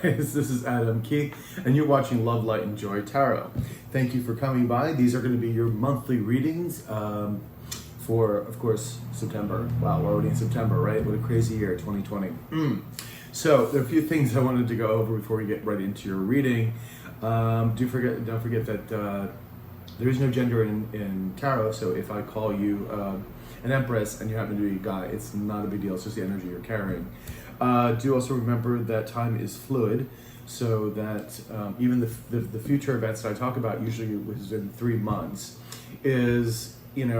guys, this is Adam Keith, and you're watching Love, Light, and Joy Tarot. Thank you for coming by. These are going to be your monthly readings for, of course, September. Wow, we're already in September, right? What a crazy year, 2020. So, there are a few things I wanted to go over before we get right into your reading. Don't forget that there is no gender in tarot, so if I call you an empress and you happen to be a guy, it's not a big deal, it's just the energy you're carrying. Do also remember that time is fluid, so that even the future events that I talk about, usually within 3 months, is, and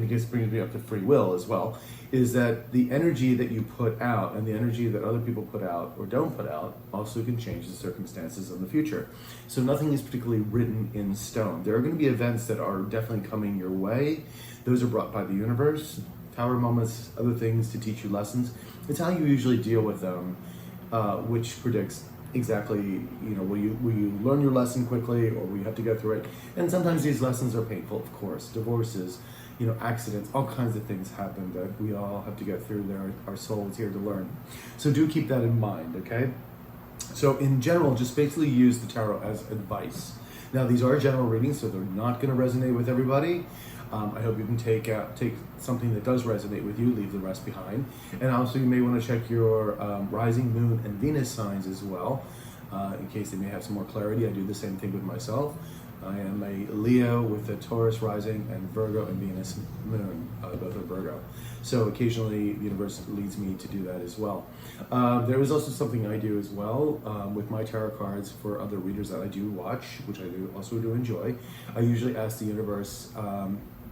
this brings me up to free will as well, is that the energy that you put out and the energy that other people put out or don't put out also can change the circumstances in the future. So nothing is particularly written in stone. There are going to be events that are definitely coming your way. Those are brought by the universe, tower moments, other things to teach you lessons. It's how you usually deal with them, which predicts exactly, will you learn your lesson quickly, or will you have to go through it? And sometimes these lessons are painful, of course. Divorces, accidents, all kinds of things happen that we all have to get through. Our soul is here to learn. So do keep that in mind, okay? So in general, just basically use the tarot as advice. Now, these are general readings, so they're not going to resonate with everybody. I hope you can take something that does resonate with you, leave the rest behind. And also you may want to check your rising moon and Venus signs as well, in case they may have some more clarity. I do the same thing with myself. I am a Leo with a Taurus rising and Virgo and Venus moon, both are Virgo. So occasionally the universe leads me to do that as well. There is also something I do as well with my tarot cards for other readers that I do watch, which I also do enjoy. I usually ask the universe,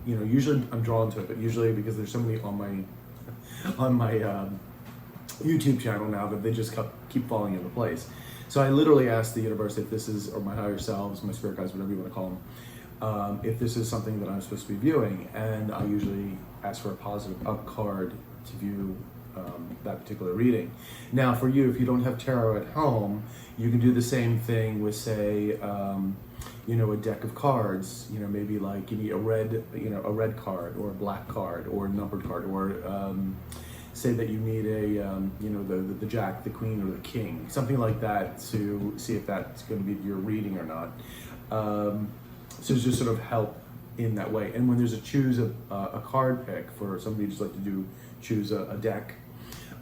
usually I'm drawn to it, but usually because there's so many on my YouTube channel now that they just keep falling into place. So I literally ask the universe if this is, or my higher selves, my spirit guides, whatever you want to call them, if this is something that I'm supposed to be viewing, and I usually ask for a positive up card to view that particular reading. Now for you, if you don't have tarot at home, you can do the same thing with, say, a deck of cards, maybe like you need a red card or a black card or a numbered card, or say that you need the jack, the queen, or the king, something like that, to see if that's going to be your reading or not. So just sort of help in that way. And when there's choose a card pick for somebody who just like to choose a deck,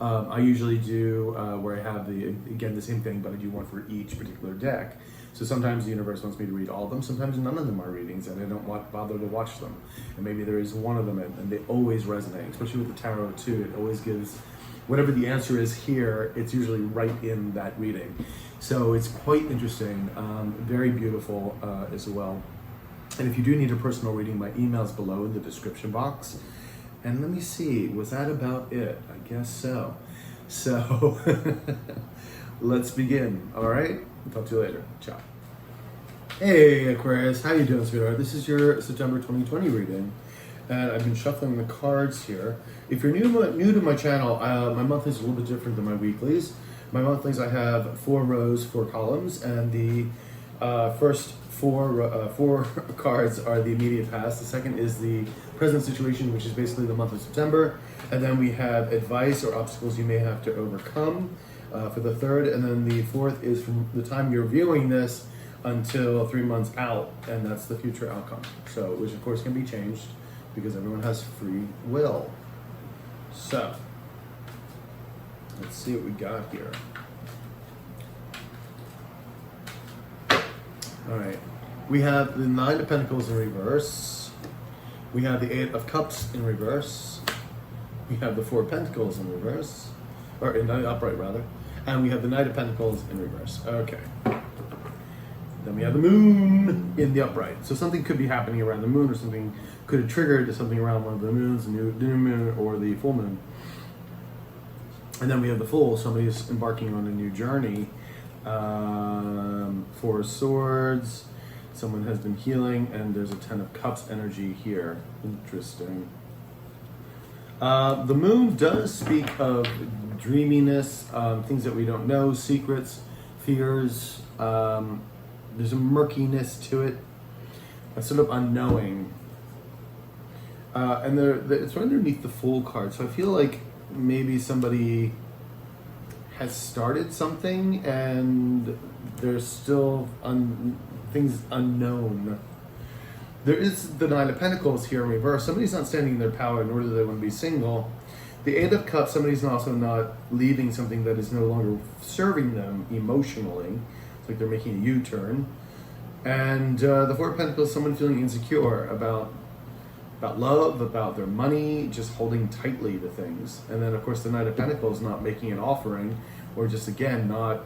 I usually do where I have the same thing, but I do one for each particular deck. So sometimes the universe wants me to read all of them, sometimes none of them are readings, and I don't bother to watch them. And maybe there is one of them, and they always resonate, especially with the tarot too. It always gives, whatever the answer is here, it's usually right in that reading. So it's quite interesting, very beautiful as well. And if you do need a personal reading, my email's below in the description box. And let me see, was that about it? I guess so. So let's begin, all right? I'll talk to you later. Ciao. Hey Aquarius, how you doing, sweetheart? This is your September 2020 reading, and I've been shuffling the cards here. If you're new to my channel, my monthlies are a little bit different than my weeklies. My monthlies, I have 4 rows, 4 columns, and the first four cards are the immediate past. The second is the present situation, which is basically the month of September, and then we have advice or obstacles you may have to overcome for the third, and then the fourth is from the time you're viewing this until 3 months out, and that's the future outcome. So, which of course can be changed because everyone has free will. So, let's see what we got here. All right, we have the 9 of Pentacles in reverse. We have the 8 of Cups in reverse. We have the 4 of Pentacles in reverse, or in upright rather. And we have the Knight of Pentacles in reverse. Okay. Then we have the Moon in the upright. So something could be happening around the Moon, or something could have triggered something around one of the moons, the new moon or the full moon. And then we have the Fool. Somebody's embarking on a new journey. 4 Swords. Someone has been healing, and there's a 10 of Cups energy here. Interesting. The Moon does speak of dreaminess, things that we don't know, secrets, fears. There's a murkiness to it, a sort of unknowing. And it's right underneath the Fool card, so I feel like maybe somebody has started something and there's still things unknown. There is the Nine of Pentacles here in reverse. Somebody's not standing in their power, nor do they want to be single. The Eight of Cups, somebody's also not leaving something that is no longer serving them emotionally. It's like they're making a U-turn. And the Four of Pentacles, someone feeling insecure about love, about their money, just holding tightly to things. And then, of course, the Knight of Pentacles not making an offering, or just, again, not,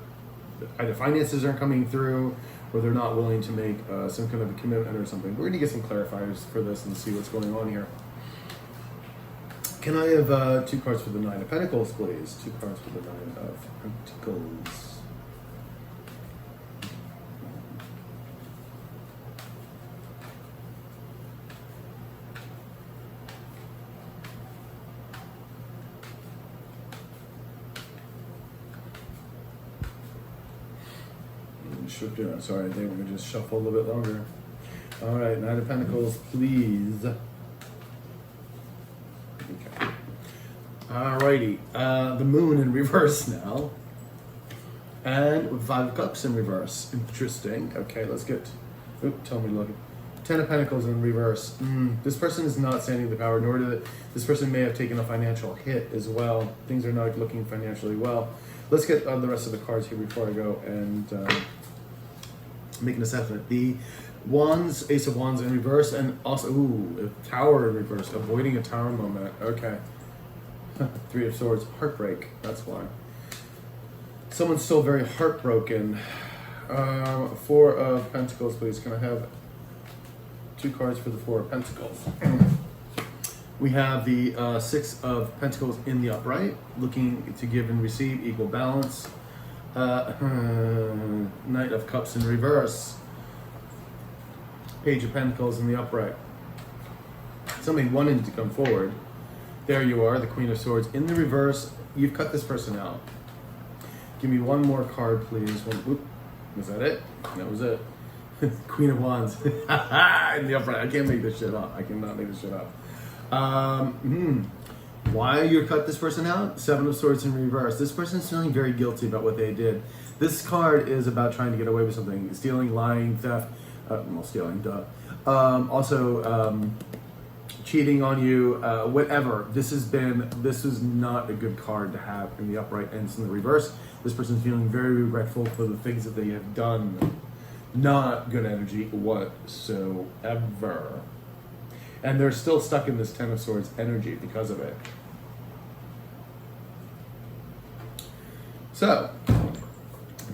either finances aren't coming through, or they're not willing to make some kind of a commitment or something. We're going to get some clarifiers for this and see what's going on here. Can I have 2 cards for the Nine of Pentacles, please? 2 cards for the Nine of Pentacles. Sorry, they want me to just shuffle a little bit longer. All right, Knight of Pentacles, please. Okay. All righty, the Moon in reverse now, and 5 of Cups in reverse. Interesting. Okay, let's get. Tell me, look. 10 of Pentacles in reverse. This person is not standing in the power, nor did this person may have taken a financial hit as well. Things are not looking financially well. Let's get on the rest of the cards here before I go and make an assessment. The Wands, Ace of Wands in reverse, and also, a Tower in reverse, avoiding a Tower moment. Okay. 3 of Swords, heartbreak, that's why. Someone's still very heartbroken. 4 of Pentacles, please. Can I have 2 cards for the 4 of Pentacles? We have the 6 of Pentacles in the upright, looking to give and receive, equal balance. Knight of Cups in reverse. Page of Pentacles in the upright. Somebody wanting to come forward. There you are, the Queen of Swords in the reverse. You've cut this person out. Give me 1 more card, please. Was that it? That was it. Queen of Wands in the upright. I can't make this shit up. I cannot make this shit up. Why you cut this person out? 7 of Swords in reverse. This person is feeling very guilty about what they did. This card is about trying to get away with something. Stealing, lying, theft. Stealing, duh. Also, cheating on you, whatever. This is not a good card to have in the upright, and it's in the reverse. This person's feeling very regretful for the things that they have done. Not good energy whatsoever. And they're still stuck in this 10 of Swords energy because of it. So,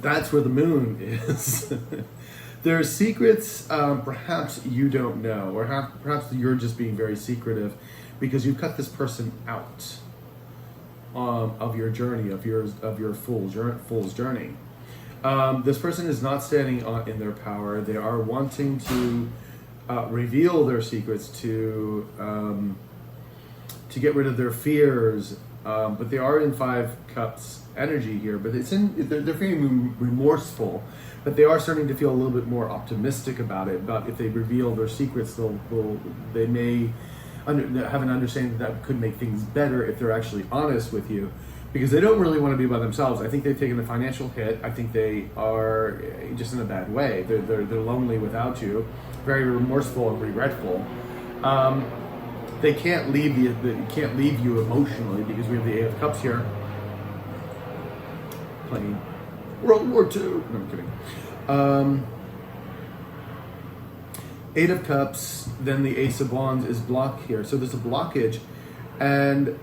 that's where the Moon is. There are secrets perhaps you don't know, or perhaps you're just being very secretive because you cut this person out of your journey, of your fool's journey. This person is not standing in their power. They are wanting to reveal their secrets, to get rid of their fears, but they are in 5 Cups energy here. But they're feeling remorseful, but they are starting to feel a little bit more optimistic about it. About if they reveal their secrets, they may have an understanding that could make things better if they're actually honest with you. Because they don't really want to be by themselves. I think they've taken a financial hit. I think they are just in a bad way. They're lonely without you, very remorseful and regretful. They can't leave you emotionally because we have the 8 of Cups here. Playing World War II. No, I'm kidding. 8 of Cups, then the Ace of Wands is blocked here. So there's a blockage, and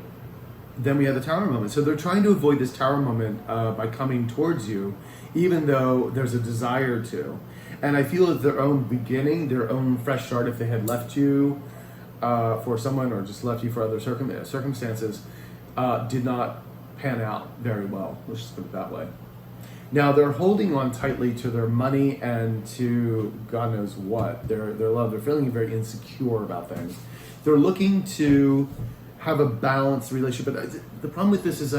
then we have the Tower moment. So they're trying to avoid this Tower moment by coming towards you, even though there's a desire to. And I feel that their own beginning, their own fresh start, if they had left you for someone or just left you for other circumstances, did not pan out very well. Let's just put it that way. Now they're holding on tightly to their money and to God knows what, their love. They're feeling very insecure about things. They're looking to have a balanced relationship. But the problem with this is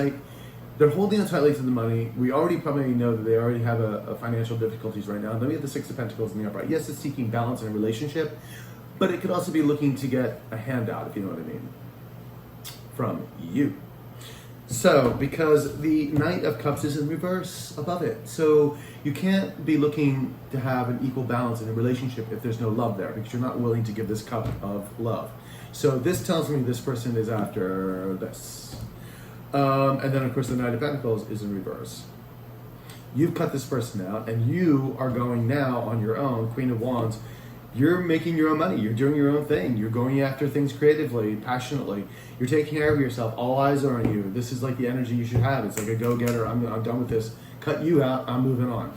they're holding on tightly to the money. We already probably know that they already have a financial difficulties right now. Then we have the 6 of Pentacles in the upright. Yes, it's seeking balance in a relationship, but it could also be looking to get a handout, if you know what I mean, from you. So, because the Knight of Cups is in reverse above it. So, you can't be looking to have an equal balance in a relationship if there's no love there, because you're not willing to give this cup of love. So, this tells me this person is after this. And then, of course, the Knight of Pentacles is in reverse. You've cut this person out, and you are going now on your own, Queen of Wands. You're making your own money. You're doing your own thing. You're going after things creatively, passionately. You're taking care of yourself. All eyes are on you. This is like the energy you should have. It's like a go-getter. I'm done with this. Cut you out. I'm moving on.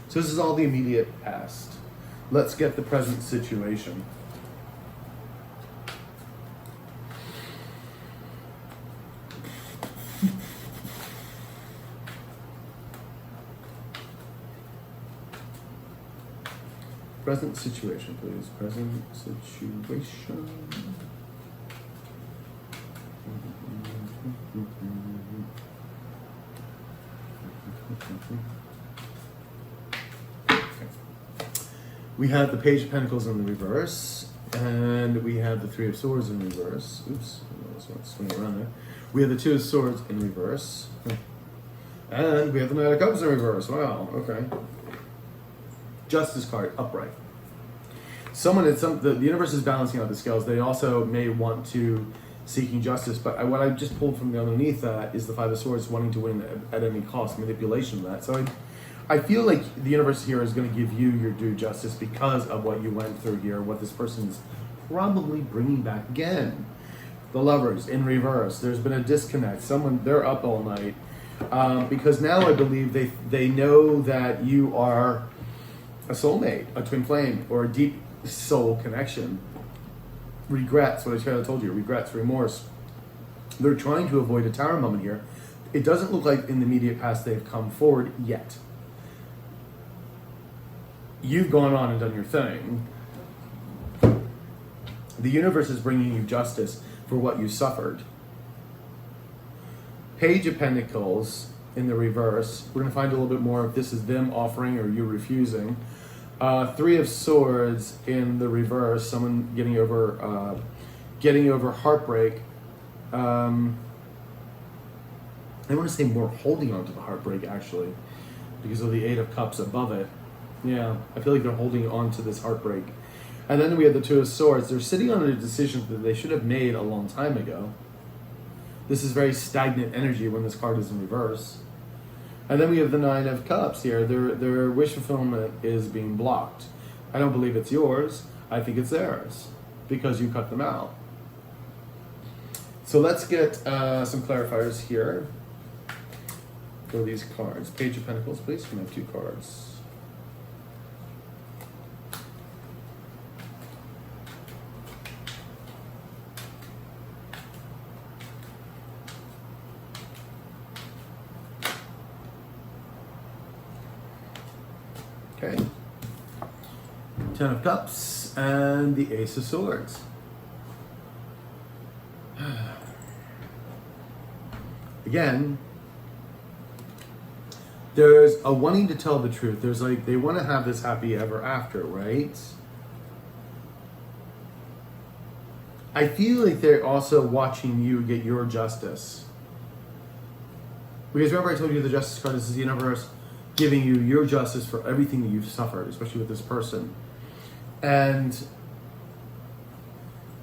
So this is all the immediate past. Let's get the present situation. Present situation, please. Present situation. Okay. We have the Page of Pentacles in the reverse, and we have the Three of Swords in reverse. Oops, this one's swinging around there. We have the Two of Swords in reverse, and we have the Knight of Cups in reverse. Wow, okay. Justice card, upright. The universe is balancing out the scales. They also may want to seeking justice, but what I just pulled from the underneath that is the Five of Swords wanting to win at any cost, manipulation of that. So I feel like the universe here is going to give you your due justice because of what you went through here, what this person's probably bringing back again. The Lovers in reverse. There's been a disconnect. They're up all night because now I believe they know that you are a soulmate, a twin flame, or a deep soul connection. Regrets, what I told you, regrets, remorse. They're trying to avoid a tower moment here. It doesn't look like in the immediate past they've come forward yet. You've gone on and done your thing. The universe is bringing you justice for what you suffered. Page of Pentacles in the reverse. We're going to find a little bit more if this is them offering or you refusing. Three of Swords in the reverse. Someone getting over heartbreak. I want to say more holding on to the heartbreak actually, because of the Eight of Cups above it. Yeah, I feel like they're holding on to this heartbreak. And then we have the Two of Swords. They're sitting on a decision that they should have made a long time ago. This is very stagnant energy when this card is in reverse. And then we have the Nine of Cups here. Their wish fulfillment is being blocked. I don't believe it's yours. I think it's theirs because you cut them out. So let's get some clarifiers here for these cards. Page of Pentacles, please. We have two cards. Okay. Ten of Cups and the Ace of Swords. Again, there's a wanting to tell the truth. There's like, they want to have this happy ever after, right? I feel like they're also watching you get your justice. Because remember I told you the Justice card, this is the universe giving you your justice for everything that you've suffered, especially with this person. And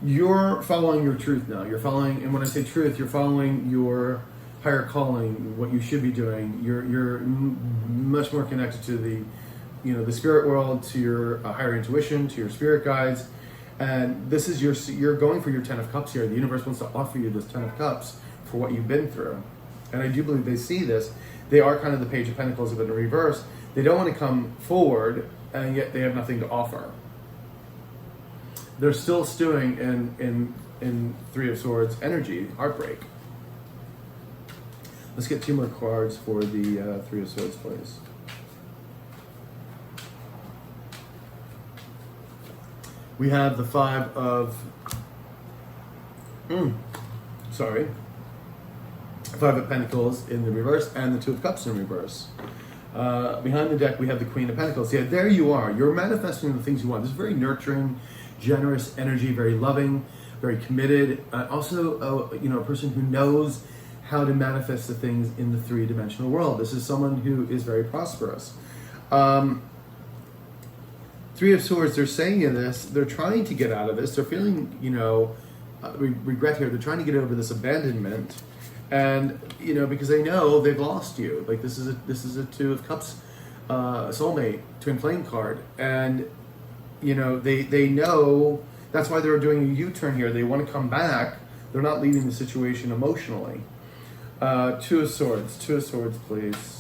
you're following your truth now. You're following, and when I say truth, you're following your higher calling, what you should be doing. You're much more connected to the spirit world, to your higher intuition, to your spirit guides. And this is you're going for your Ten of Cups here. The universe wants to offer you this Ten of Cups for what you've been through. And I do believe they see this. They are kind of the Page of Pentacles, but in reverse. They don't want to come forward, and yet they have nothing to offer. They're still stewing in Three of Swords energy, heartbreak. Let's get two more cards for the Three of Swords, please. We have the Five of Pentacles in the reverse and the Two of Cups in reverse. Behind the deck, we have the Queen of Pentacles. Yeah, there you are. You're manifesting the things you want. This is very nurturing, generous energy, very loving, very committed. Also, a person who knows how to manifest the things in the three-dimensional world. This is someone who is very prosperous. Three of Swords, they're saying in this, they're trying to get out of this. They're feeling, regret here. They're trying to get over this abandonment. And, because they know they've lost you. Like, this is a Two of Cups soulmate, twin flame card. And, they know, that's why they're doing a U-turn here. They want to come back. They're not leaving the situation emotionally. Two of Swords, please.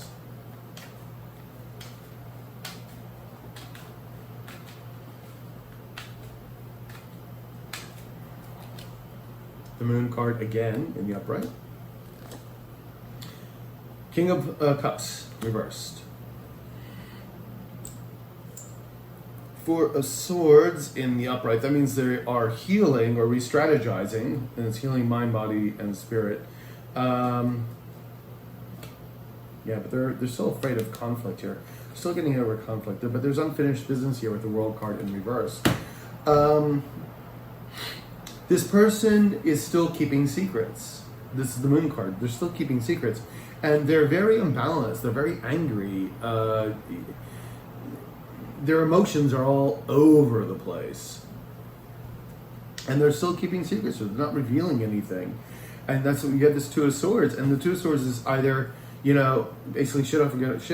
The Moon card again in the upright. King of Cups reversed. Four of Swords in the upright. That means they are healing or re-strategizing, and it's healing mind, body, and spirit. Yeah, but they're still afraid of conflict here. Still getting over conflict, but there's unfinished business here with the World card in reverse. This person is still keeping secrets. This is the Moon card. They're still keeping secrets. And they're very imbalanced. They're very angry. Their emotions are all over the place. And they're still keeping secrets. So they're not revealing anything. And that's what you get, this Two of Swords. And the Two of Swords is either, basically shit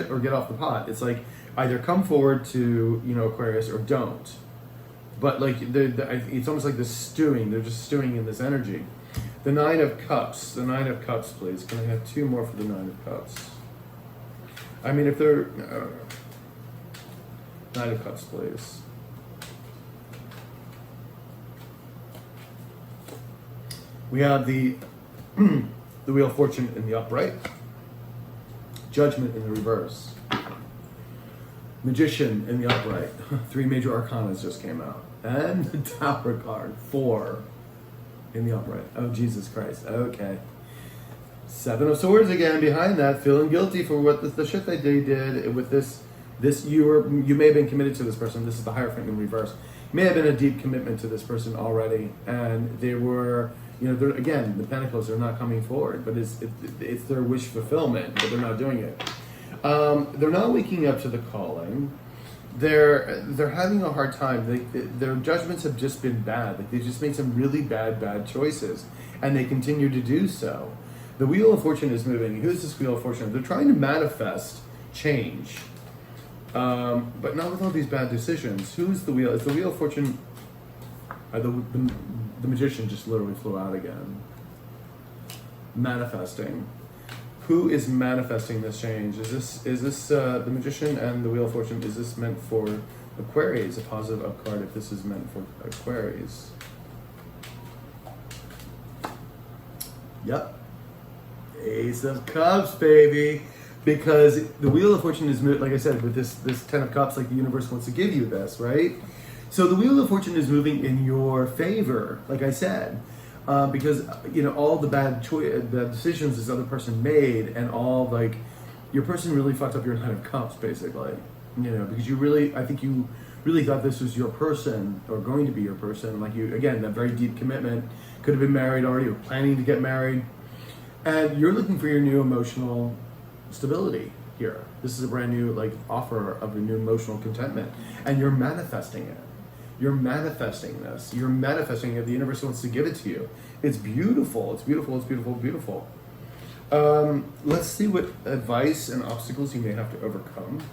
or get off the pot. It's like either come forward to, Aquarius or don't. But like it's almost like this stewing. They're just stewing in this energy. The Nine of Cups. The Nine of Cups, please. Can I have two more for the Nine of Cups? I mean, if they're Nine of Cups, please. We have the Wheel of Fortune in the upright. Judgment in the reverse. Magician in the upright. Three major arcanas just came out. And the Tower card, 4 in the upright. Oh, Jesus Christ. Okay. Seven of Swords again behind that, feeling guilty for what the shit they did with this. You may have been committed to this person. This is the Hierophant in reverse. May have been a deep commitment to this person already, and they were, they're, again, the Pentacles are not coming forward, but it's their wish fulfillment, but they're not doing it. They're not waking up to the calling. They're having a hard time. Their judgments have just been bad. Like, they just made some really bad choices, and they continue to do so. The Wheel of Fortune is moving. Who's this Wheel of Fortune? They're trying to manifest change, but not with all these bad decisions. Who's the Wheel? Is the Wheel of Fortune? The Magician just literally flew out again. Manifesting. Who is manifesting this change? Is this the Magician and the Wheel of Fortune? Is this meant for Aquarius? A positive up card if this is meant for Aquarius. Yep. Ace of Cups, baby. Because the Wheel of Fortune is, like I said, with this Ten of Cups, like the universe wants to give you this, right? So the Wheel of Fortune is moving in your favor, like I said. Because all the bad decisions this other person made, and all your person really fucked up your Nine of Cups, basically. Because I think you really thought this was your person or going to be your person. Like again, that very deep commitment, could have been married already or planning to get married, and you're looking for your new emotional stability here. This is a brand new offer of a new emotional contentment, and you're manifesting it. You're manifesting this. You're manifesting it. The universe wants to give it to you. It's beautiful. It's beautiful. It's beautiful. Beautiful. Let's see what advice and obstacles you may have to overcome.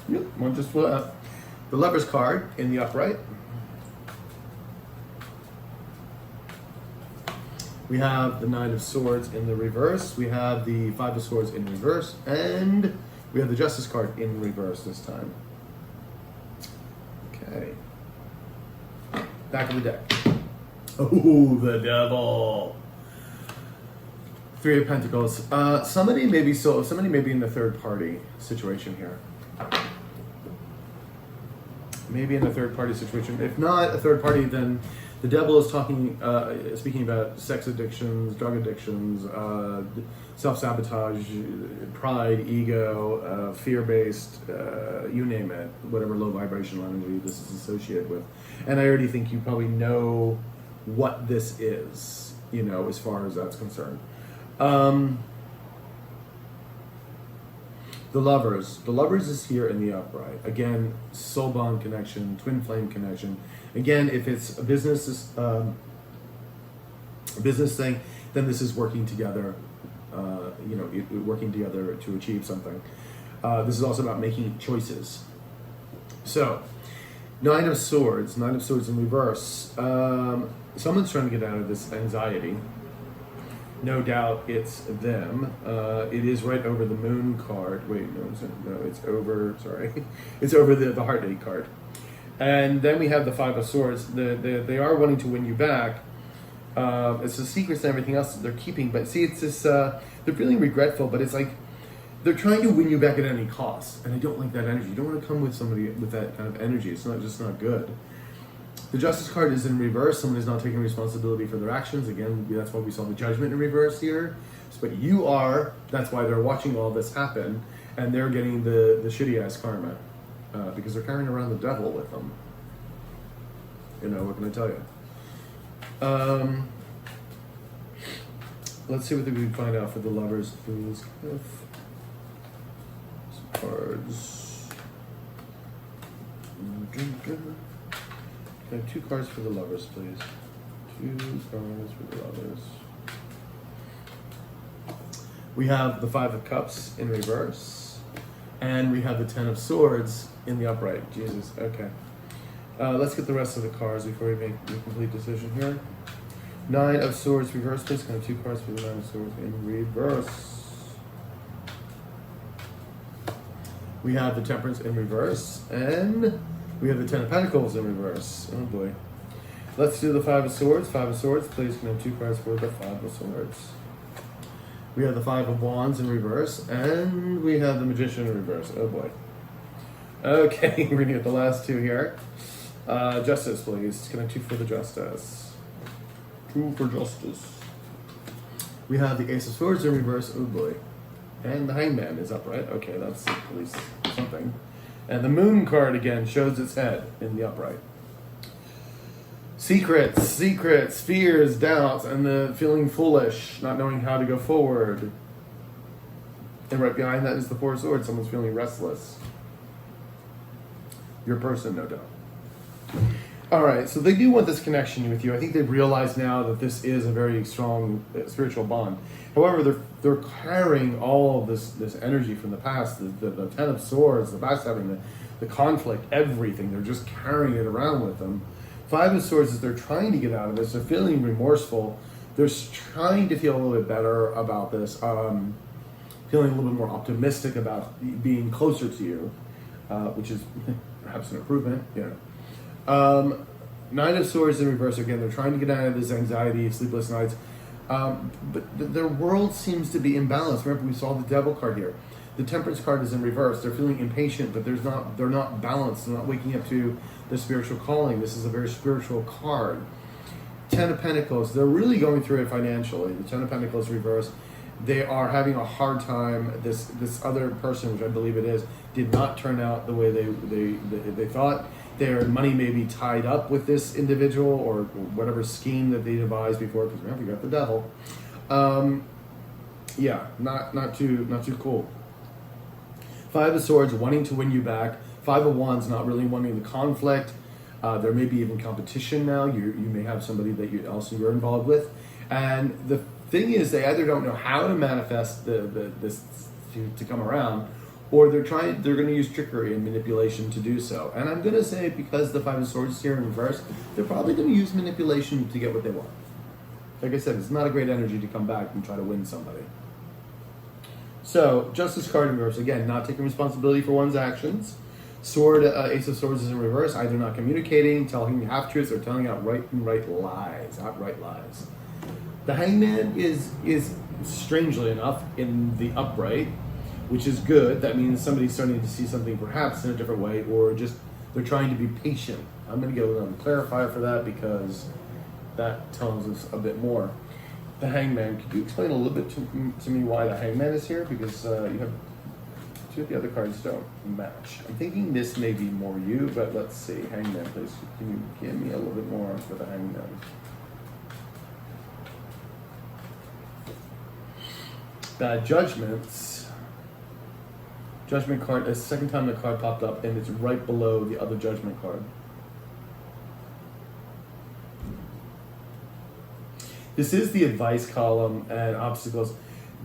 Yep, one just flew out. The Lover's card in the upright. We have the Nine of Swords in the reverse. We have the Five of Swords in reverse. And we have the Justice card in reverse this time. Okay. Back of the deck. Oh, the Devil. Three of Pentacles. Somebody may be in the third party situation here. Maybe in a third party situation. If not a third party, then The devil is speaking about sex addictions, drug addictions, self-sabotage, pride, ego, fear-based, you name it, whatever low vibrational energy this is associated with. And I already think you probably know what this is, you know, as far as that's concerned. The lovers is here in the upright. Again, soul bond connection, twin flame connection. Again, if it's a business thing, then this is working together. Working together to achieve something. This is also about making choices. So, Nine of Swords in reverse. Someone's trying to get out of this anxiety. No doubt it's them. It is right over the Moon card. Wait, it's over, sorry. It's over the Heartache card. And then we have the Five of Swords. They are wanting to win you back. It's the secrets and everything else that they're keeping. But see, it's this, they're feeling regretful, but it's like they're trying to win you back at any cost. And I don't like that energy. You don't want to come with somebody with that kind of energy. It's not good. The Justice card is in reverse. Someone is not taking responsibility for their actions. Again, that's why we saw the Judgment in reverse here. But you are. That's why they're watching all this happen. And they're getting the shitty-ass karma. Because they're carrying around the devil with them. You know, what can I tell you? Let's see what we can find out for the lovers, please. Some cards. I have 2 cards for the lovers, please. 2 cards for the lovers. We have the Five of Cups in reverse. And we have the Ten of Swords in the upright. Jesus, okay. Let's get the rest of the cards before we make the complete decision here. Nine of Swords reverse, please. Can I have 2 cards for the Nine of Swords in reverse? We have the Temperance in reverse. And we have the Ten of Pentacles in reverse. Oh boy. Let's do the Five of Swords. Five of Swords, please. Can I have 2 cards for the Five of Swords? We have the Five of Wands in reverse. And we have the Magician in reverse. Oh boy. Okay, we're going to get the last 2 here. Justice, please. Can I have 2 for the Justice? 2 for Justice. We have the Ace of Swords in reverse. Oh boy. And the Hangman is upright. Okay, that's at least something. And the Moon card again shows its head in the upright. Secrets, fears, doubts, and the feeling foolish, not knowing how to go forward. And right behind that is the Four of Swords. Someone's feeling restless. Your person, no doubt. All right, so they do want this connection with you. I think they've realized now that this is a very strong spiritual bond. However, they're carrying all of this energy from the past, the Ten of Swords, the past having the conflict, everything. They're just carrying it around with them. Five of Swords is they're trying to get out of this. They're feeling remorseful. They're trying to feel a little bit better about this, feeling a little bit more optimistic about being closer to you, which is perhaps an improvement. Yeah. Nine of Swords in reverse again. They're trying to get out of this anxiety, sleepless nights. But their world seems to be imbalanced. Remember, we saw the Devil card here. The Temperance card is in reverse. They're feeling impatient, but they're not balanced. They're not waking up to the spiritual calling. This is a very spiritual card. Ten of Pentacles. They're really going through it financially. The Ten of Pentacles reverse. They are having a hard time. This other person, which I believe it is, did not turn out the way they thought. Their money may be tied up with this individual or whatever scheme that they devised before. Because remember, you got the Devil. Yeah, not too cool. Five of Swords wanting to win you back. Five of Wands not really wanting the conflict. There may be even competition now. You may have somebody that you're involved with. And the thing is, they either don't know how to manifest this to come around, or they're going to use trickery and manipulation to do so. And I'm going to say, because the Five of Swords is here in reverse, they're probably going to use manipulation to get what they want. Like I said, it's not a great energy to come back and try to win somebody. So, Justice card in reverse. Again, not taking responsibility for one's actions. Sword, Ace of Swords is in reverse. Either not communicating, telling half-truths, or telling outright lies. The Hangman is strangely enough in the upright, which is good. That means somebody's starting to see something perhaps in a different way, or just they're trying to be patient. I'm going to get a little clarifier for that, because that tells us a bit more. The Hangman, could you explain a little bit to me why the Hangman is here? Because you have two of the other cards don't match. I'm thinking this may be more you, but let's see. Hangman, please. Can you give me a little bit more for the Hangman? Bad Judgments. Judgment card, the second time the card popped up, and it's right below the other Judgment card. This is the advice column and obstacles.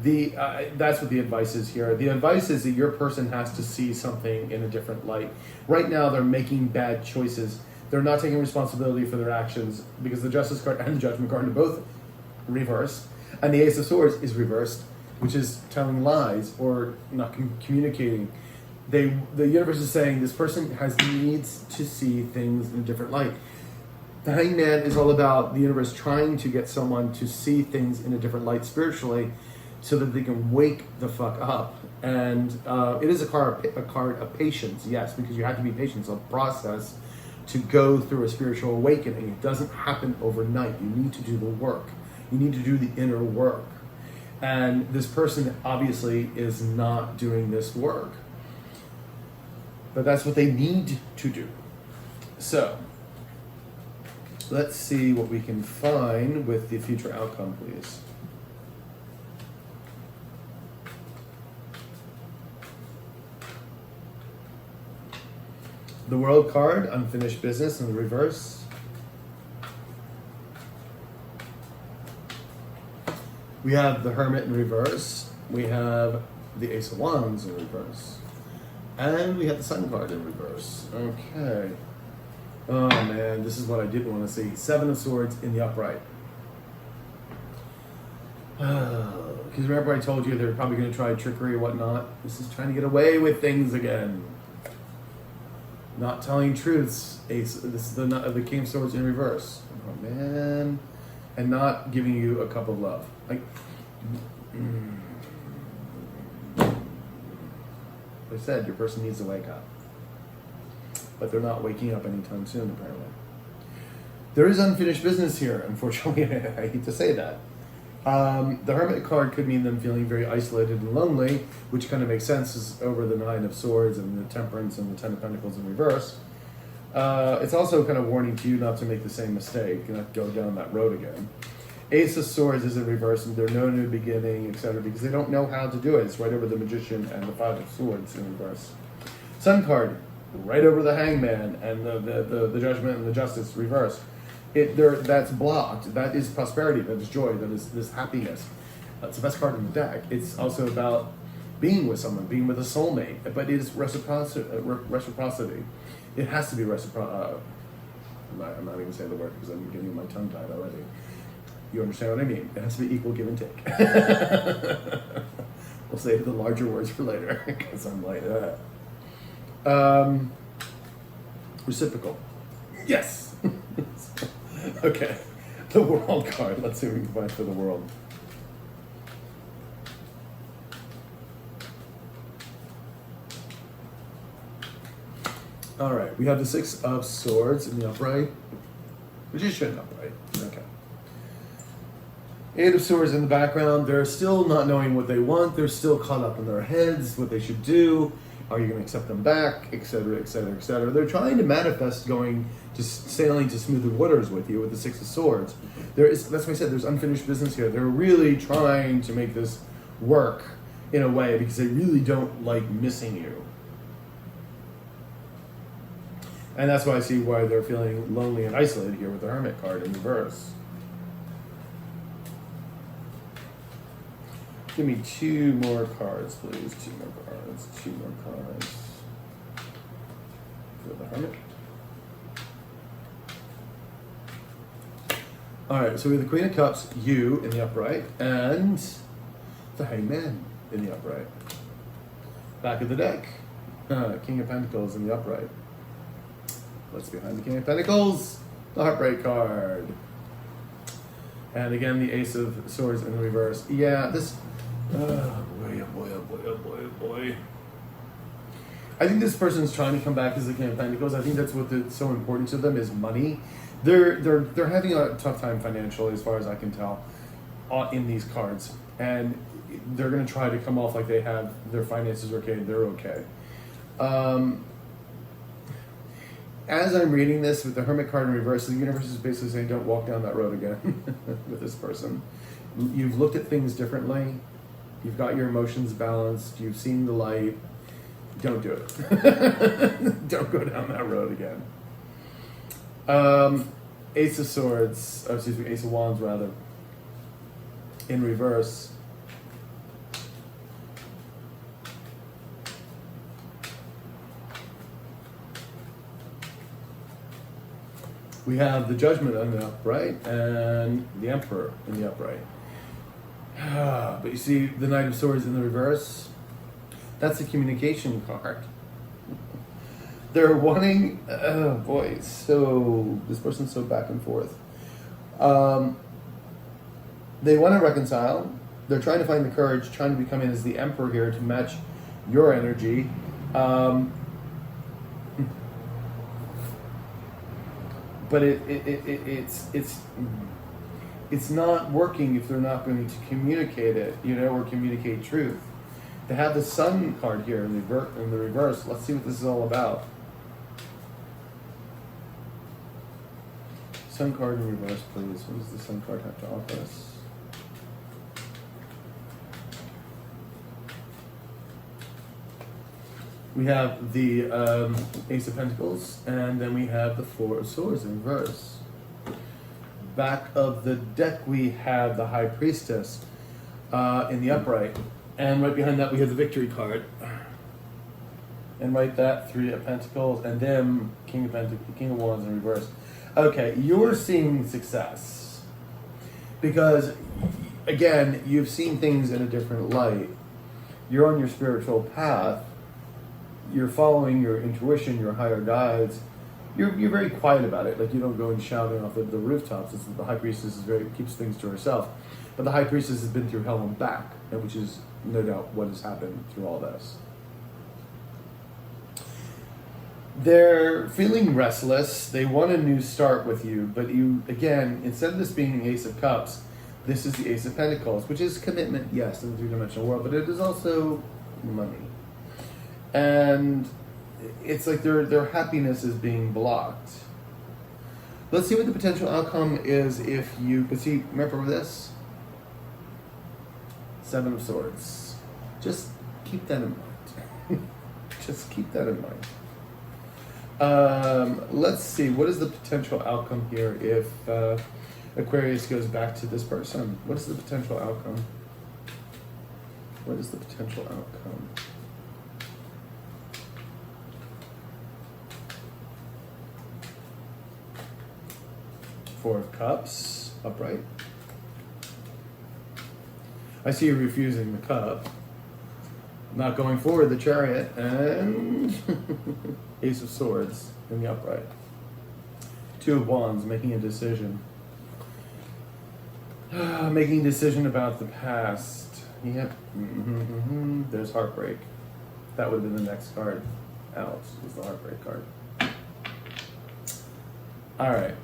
That's what the advice is here. The advice is that your person has to see something in a different light. Right now, they're making bad choices. They're not taking responsibility for their actions because the Justice card and the Judgment card are both reversed, and the Ace of Swords is reversed, which is telling lies or not communicating. The universe is saying this person needs to see things in a different light. The Hangman is all about the universe trying to get someone to see things in a different light spiritually so that they can wake the fuck up. And it is a card of patience, yes, because you have to be patient. It's a process to go through a spiritual awakening. It doesn't happen overnight. You need to do the work. You need to do the inner work. And this person obviously is not doing this work. But that's what they need to do. So, let's see what we can find with the future outcome, please. The World card, unfinished business in the reverse. We have the Hermit in reverse. We have the Ace of Wands in reverse. And we have the Sun card in reverse. Okay. Oh man, this is what I did want to see. Seven of Swords in the upright. Because remember I told you they're probably going to try trickery or whatnot. This is trying to get away with things again. Not telling truths. Ace. This is the King of Swords in reverse. Oh man. And not giving you a cup of love. Like, I said, your person needs to wake up. But they're not waking up anytime soon, apparently. There is unfinished business here, unfortunately. I hate to say that. The Hermit card could mean them feeling very isolated and lonely, which kind of makes sense is over the Nine of Swords and the Temperance and the Ten of Pentacles in reverse. It's also kind of warning to you not to make the same mistake, not go down that road again. Ace of Swords is in reverse, and there's no new beginning, etc., because they don't know how to do it. It's right over the Magician and the Five of Swords in reverse. Sun card, right over the Hangman and the Judgment and the Justice reverse. That's blocked. That is prosperity. That is joy. That is this happiness. That's the best card in the deck. It's also about being with someone, being with a soulmate, but it is reciprocity. It has to be reciprocity. I'm not even saying the word because I'm getting my tongue tied already. You understand what I mean? It has to be equal give and take. We'll save the larger words for later because I'm like that. Reciprocal. Yes. Okay. The World card. Let's see what we can find for the World. All right. We have the Six of Swords in the upright. Magician upright. Okay. Eight of Swords in the background. They're still not knowing what they want. They're still caught up in their heads, what they should do. Are you going to accept them back, etc., etc., etc. They're trying to manifest going to sailing to smoother waters with you with the Six of Swords. That's why I said there's unfinished business here. They're really trying to make this work in a way because they really don't like missing you. And that's why I see why they're feeling lonely and isolated here with the Hermit card in reverse. Give me two more cards, please. Two more cards. For the Hermit. Alright, so we have the Queen of Cups, you in the upright, and the Hangman in the upright. Back of the deck, King of Pentacles in the upright. What's behind the King of Pentacles? The Heartbreak card. And again, the Ace of Swords in the reverse. Yeah, this... Oh boy. I think this person's trying to come back as the King of Pentacles. I think that's what's so important to them is money. They're having a tough time financially, as far as I can tell, in these cards, and they're going to try to come off like they have their finances okay. They're okay. As I'm reading this with the Hermit card in reverse, the universe is basically saying, "Don't walk down that road again with this person." You've looked at things differently. You've got your emotions balanced. You've seen the light. Don't do it. Don't go down that road again. Ace of Swords, Ace of Wands rather, in reverse. We have the Judgment on the upright and the Emperor in the upright. But you see the Knight of Swords in the reverse? That's a communication card. They're wanting, oh boy, so this person's so back and forth. They want to reconcile. They're trying to find the courage, trying to become in as the Emperor here to match your energy. But it's not working if they're not going to communicate it, or communicate truth. To have the Sun card here in the reverse, let's see what this is all about. Sun card in reverse, please. What does the Sun card have to offer us? We have the Ace of Pentacles, and then we have the Four of Swords in reverse. Back of the deck, we have the High Priestess in the upright. And right behind that, we have the Victory card. And right that, Three of Pentacles, and then King of Wands in reverse. Okay, you're seeing success. Because, again, you've seen things in a different light. You're on your spiritual path. You're following your intuition, your higher guides. You're very quiet about it. Like, you don't go and shouting off the rooftops. The High Priestess keeps things to herself. But the High Priestess has been through hell and back, which is no doubt what has happened through all this. They're feeling restless. They want a new start with you, but you, again, instead of this being the Ace of Cups, this is the Ace of Pentacles, which is commitment, yes, in the three-dimensional world, but it is also money. And it's like their happiness is being blocked. Let's see what the potential outcome is if you can see. Remember this? Seven of Swords. Just keep that in mind. Just keep that in mind. Let's see. What is the potential outcome here if Aquarius goes back to this person? What is the potential outcome? What is the potential outcome? Four of Cups, upright. I see you refusing the cup. Not going forward, the Chariot, and Ace of Swords in the upright. Two of Wands, making a decision. Making a decision about the past. Yep. There's heartbreak. That would have been the next card out, was the heartbreak card. All right.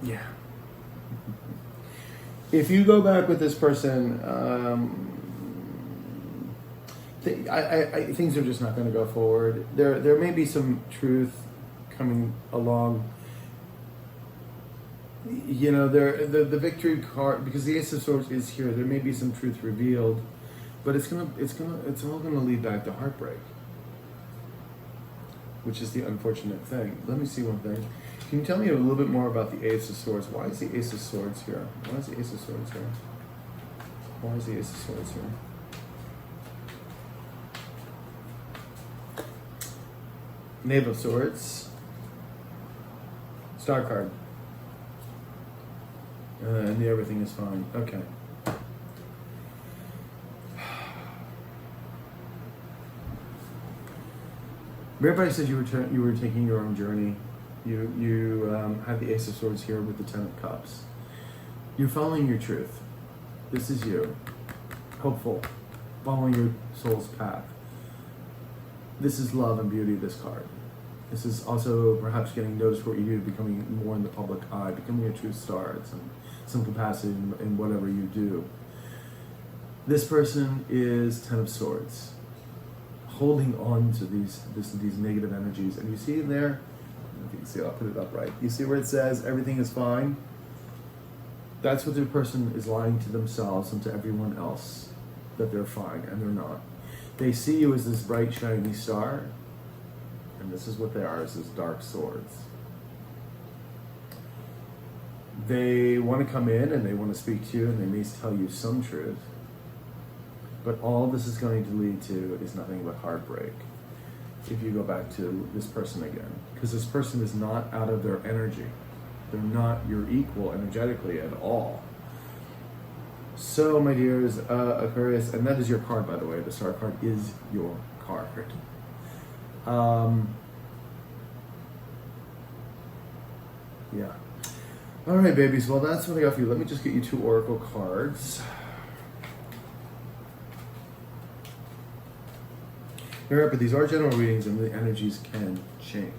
Yeah. If you go back with this person, things are just not going to go forward. There may be some truth coming along. The Victory card, because the Ace of Swords is here. There may be some truth revealed, but it's all gonna lead back to heartbreak, which is the unfortunate thing. Let me see one thing. Can you tell me a little bit more about the Ace of Swords? Why is the Ace of Swords here? Why is the Ace of Swords here? Why is the Ace of Swords here? Knave of Swords. Star card. And everything is fine. Okay. Everybody said you were taking your own journey. You had the Ace of Swords here with the Ten of Cups. You're following your truth. This is you. Hopeful. Following your soul's path. This is love and beauty, this card. This is also perhaps getting noticed for you, becoming more in the public eye, becoming a true star at some capacity in whatever you do. This person is Ten of Swords, holding on to these negative energies. And you see in there, I don't know if you can see, I'll put it up right. You see where it says everything is fine? That's what the person is lying to themselves and to everyone else, that they're fine, and they're not. They see you as this bright, shiny star, and this is what they are, is this dark swords. They want to come in and they want to speak to you, and they may tell you some truth, but all this is going to lead to is nothing but heartbreak if you go back to this person again, because this person is not out of their energy. They're not your equal energetically at all. So, my dears, Aquarius, and that is your card, by the way. The star card is your card. Yeah. All right, babies. Well, that's what I got for you. Let me just get you 2 oracle cards. Remember, these are general readings, and the energies can change.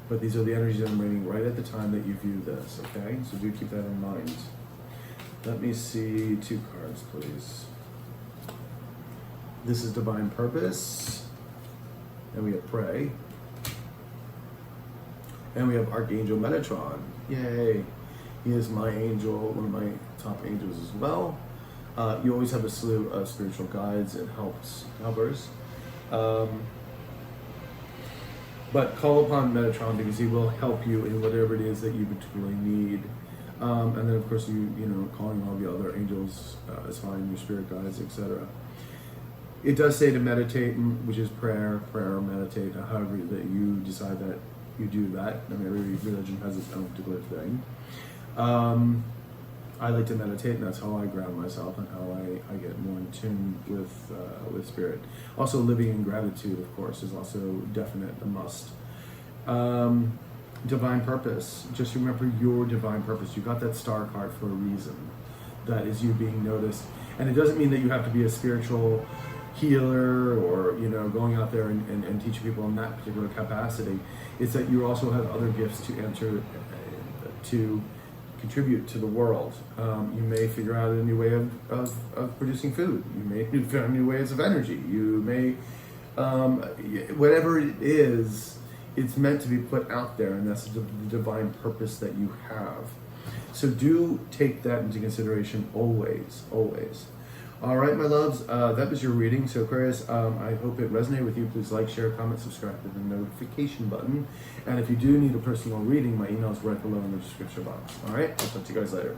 But these are the energies I'm reading right at the time that you view this, okay? So do keep that in mind. Let me see 2 cards, please. This is Divine Purpose. And we have Pray. And we have Archangel Metatron. Yay. He is my angel, one of my top angels as well. You always have a slew of spiritual guides and helpers. But call upon Metatron because he will help you in whatever it is that you particularly need. And then, of course, you know, calling all the other angels is fine, your spirit guides, etc. It does say to meditate, which is prayer, meditate, however that you decide that you do that. I mean, every religion has its own particular thing. I like to meditate, and that's how I ground myself and how I get more in tune with spirit. Also, living in gratitude, of course, is also definite, a must. Divine purpose. Just remember your divine purpose. You got that star card for a reason. That is you being noticed. And it doesn't mean that you have to be a spiritual healer or, you know, going out there and teaching people in that particular capacity. It's that you also have other gifts to enter, to contribute to the world. You may figure out a new way of producing food. You may find new ways of energy. You may, whatever it is, it's meant to be put out there, and that's the divine purpose that you have. So do take that into consideration always, always. All right, my loves, that was your reading. So Aquarius, I hope it resonated with you. Please like, share, comment, subscribe to the notification button. And if you do need a personal reading, my email is right below in the description box. All right, I'll talk to you guys later.